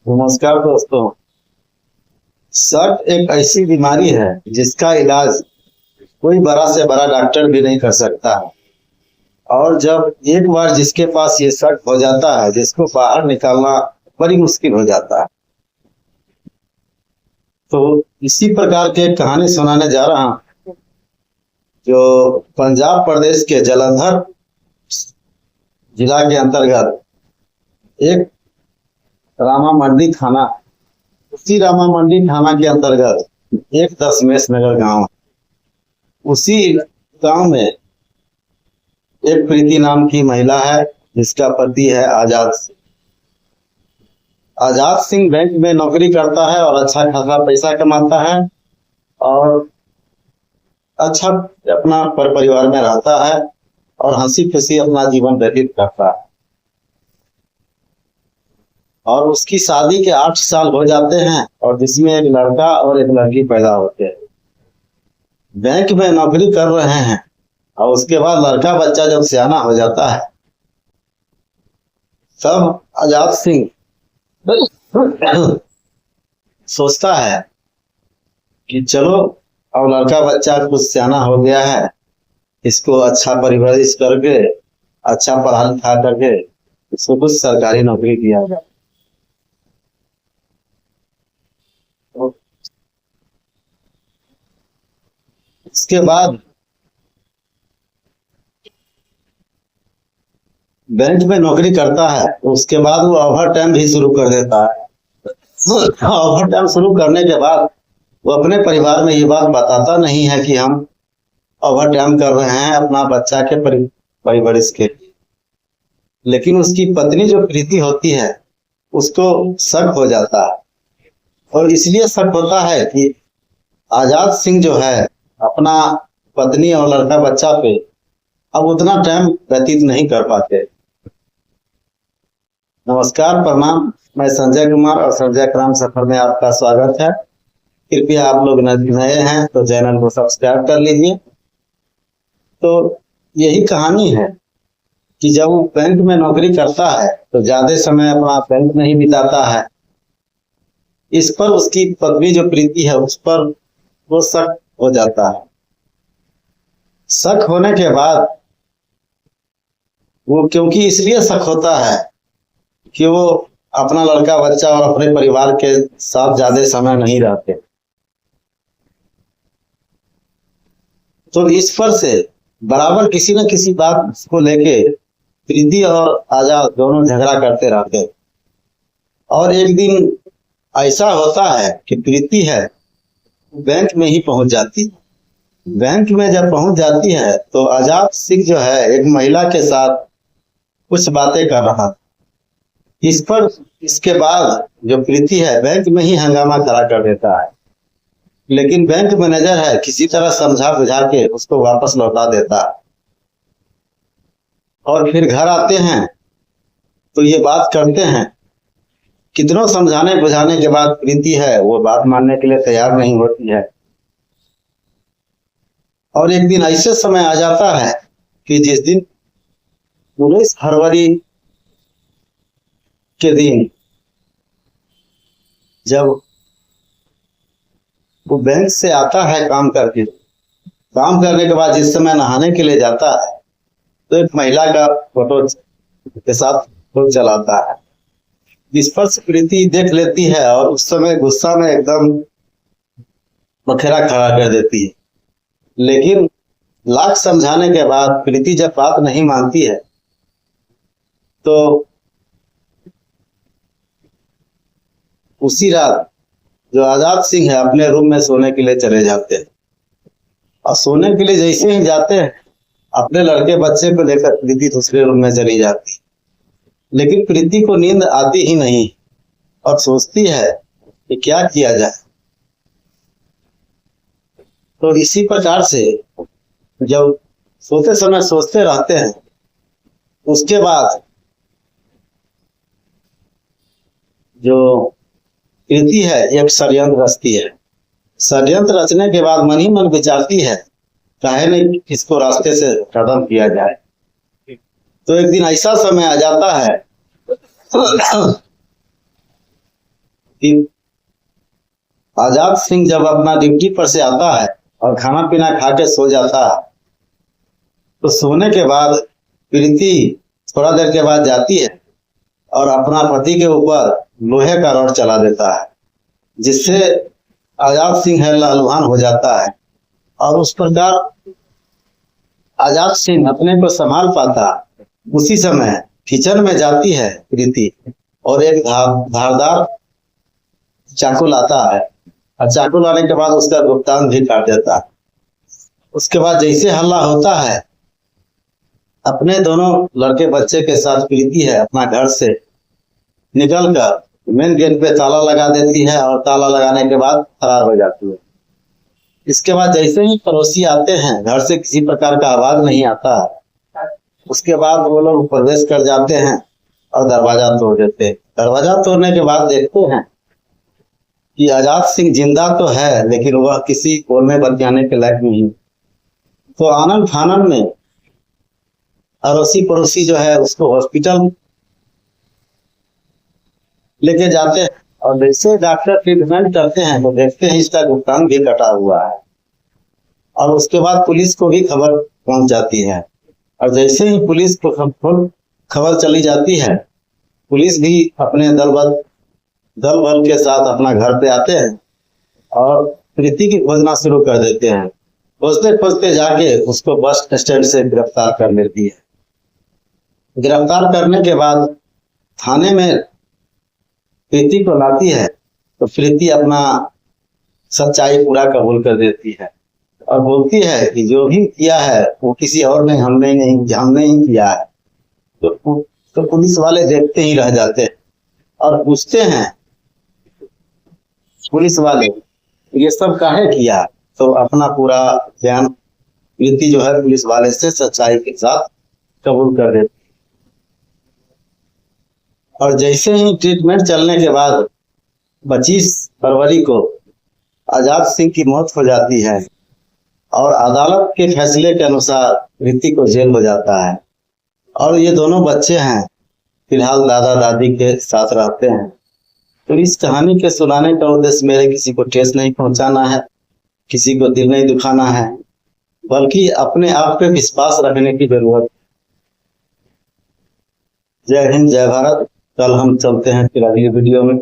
नमस्कार दोस्तों। शक एक ऐसी बीमारी है जिसका इलाज कोई बड़ा से बड़ा डॉक्टर भी नहीं कर सकता है। और जब एक बार जिसके पास ये शक हो जाता है, जिसको बाहर निकालना बड़ी मुश्किल हो जाता है। तो इसी प्रकार की एक कहानी सुनाने जा रहा हूँ, जो पंजाब प्रदेश के जालंधर जिला के अंतर्गत एक रामा मंडी थाना, उसी रामा मंडी थाना के अंतर्गत एक दशमेश नगर गांव है। उसी गांव में एक प्रीति नाम की महिला है, जिसका पति है आजाद सिंह। आजाद सिंह बैंक में नौकरी करता है और अच्छा खासा पैसा कमाता है और अच्छा अपना परिवार में रहता है और हंसी खुशी अपना जीवन व्यतीत करता है। और उसकी शादी के 8 साल हो जाते हैं और जिसमें एक लड़का और एक लड़की पैदा होते हैं। बैंक में नौकरी कर रहे हैं और उसके बाद लड़का बच्चा जब सियाना हो जाता है, तब आजाद सिंह सोचता है कि चलो अब लड़का बच्चा कुछ सियाना हो गया है, इसको अच्छा परवरिश करके, अच्छा पढ़ा लिखा करके इसको कुछ सरकारी नौकरी दिया जाए। इसके बाद बैंक में नौकरी करता है, उसके बाद वो ओवर टाइम भी शुरू कर देता है। ओवर टाइम शुरू करने के बाद वो अपने परिवार में ये बात बताता नहीं है कि हम ओवर टाइम कर रहे हैं अपना बच्चा के परवरिश के लिए। लेकिन उसकी पत्नी जो प्रीति होती है, उसको शक हो जाता है। और इसलिए शक होता है कि आजाद सिंह जो है अपना पत्नी और लड़का बच्चा पे अब उतना टाइम व्यतीत नहीं कर पाते। नमस्कार, प्रणाम। मैं संजय कुमार और संजय क्राइम सफर में आपका स्वागत है। कृपया आप लोग नए हैं तो चैनल को सब्सक्राइब कर लीजिए। तो यही कहानी है कि जब वो बैंक में नौकरी करता है तो ज्यादा समय अपना बैंक में ही बिताता है। इस पर उसकी पत्नी जो प्रीति है, उस पर वो शक हो जाता है। शक होने के बाद वो, क्योंकि इसलिए शक होता है कि वो अपना लड़का बच्चा और अपने परिवार के साथ ज्यादा समय नहीं रहते, तो इस पर से बराबर किसी न किसी बात को लेके प्रीति और आजाद दोनों झगड़ा करते रहते। और एक दिन ऐसा होता है कि प्रीति है बैंक में ही पहुंच जाती है। बैंक में जब पहुंच जाती है तो आजाद सिंह जो है एक महिला के साथ कुछ बातें कर रहा था। इस पर इसके बाद जो प्रीति है बैंक में ही हंगामा खड़ा कर देता है। लेकिन बैंक मैनेजर है किसी तरह समझा बुझा के उसको वापस लौटा देता है। और फिर घर आते हैं तो ये बात करते हैं। कितनों समझाने बुझाने के बाद प्रीति है वो बात मानने के लिए तैयार नहीं होती है। और एक दिन ऐसे समय आ जाता है कि जिस दिन 19 फरवरी के दिन जब वो बैंक से आता है काम करने के बाद जिस समय नहाने के लिए जाता है तो एक महिला का फोटो के साथ फोन चलाता है, जिस पर प्रीति देख लेती है और उस समय गुस्सा में एकदम बखेरा खड़ा कर देती है। लेकिन लाख समझाने के बाद प्रीति जब बात नहीं मानती है तो उसी रात जो आजाद सिंह है अपने रूम में सोने के लिए चले जाते हैं। और सोने के लिए जैसे ही जाते हैं, अपने लड़के बच्चे को लेकर प्रीति दूसरे रूम में चली जाती। लेकिन प्रीति को नींद आती ही नहीं और सोचती है कि क्या किया जाए। तो इसी प्रकार से जब सोते समय सोचते रहते हैं, उसके बाद जो प्रीति है एक षड्यंत्र रचती है। षड्यंत्र रचने के बाद मन ही मन विचारती है काहे नहीं इसको रास्ते से खत्म किया जाए। तो एक दिन ऐसा समय आ जाता है कि आजाद सिंह जब अपना ड्यूटी पर से आता है और खाना पीना खा के सो जाता है, तो सोने के बाद प्रीति थोड़ा देर के बाद जाती है और अपना पति के ऊपर लोहे का रॉड चला देता है, जिससे आजाद सिंह है लहलुहान हो जाता है। और उस प्रकार आजाद सिंह अपने को संभाल पाता। उसी समय किचन में जाती है प्रीति और एक धारदार चाकू लाता है, और चाकू लाने के बाद उसका भुगतान भी काट देता है। उसके बाद जैसे हल्ला होता है, अपने दोनों लड़के बच्चे के साथ प्रीति है अपना घर से निकल कर मेन गेट पे ताला लगा देती है और ताला लगाने के बाद फरार हो जाती है। इसके बाद जैसे ही पड़ोसी आते हैं, घर से किसी प्रकार का आवाज नहीं आता है। उसके बाद वो लोग प्रवेश कर जाते हैं और दरवाजा तोड़ देते हैं। दरवाजा तोड़ने के बाद देखते हैं कि आजाद सिंह जिंदा तो है, लेकिन वह किसी बोलने बतियाने के लायक नहीं। तो आनंद फानन में अड़ोसी पड़ोसी जो है उसको हॉस्पिटल लेके जाते हैं, और जैसे डॉक्टर ट्रीटमेंट करते हैं तो देखते हैं इसका भुगतान भी कटा हुआ है। और उसके बाद पुलिस को भी खबर पहुंच जाती है, और जैसे ही पुलिस को खबर चली जाती है, पुलिस भी अपने दल बल के साथ अपना घर पे आते हैं और प्रीति की खोजना शुरू कर देते हैं। खोजते खोजते जाके उसको बस स्टैंड से गिरफ्तार कर लेती है। गिरफ्तार करने के बाद थाने में प्रीति को लाती है, तो प्रीति अपना सच्चाई पूरा कबूल कर देती है और बोलती है कि जो भी किया है वो किसी और ने हमने ही किया है। तो पुलिस वाले देखते ही रह जाते हैं और पूछते हैं पुलिस वाले ये सब काहे किया, तो अपना पूरा बयान प्रीति जो है पुलिस वाले से सच्चाई के साथ कबूल कर देती। और जैसे ही ट्रीटमेंट चलने के बाद 25 फरवरी को आजाद सिंह की मौत हो जाती है और अदालत के फैसले के अनुसार प्रीति को जेल हो जाता है। और ये दोनों बच्चे हैं फिलहाल दादा दादी के साथ रहते हैं। तो इस कहानी के सुनाने का उद्देश्य मेरे किसी को ठेस नहीं पहुंचाना है, किसी को दिल नहीं दुखाना है, बल्कि अपने आप पे विश्वास रखने की जरूरत। जय हिंद, जय भारत। कल हम चलते हैं फिर अगली वीडियो में।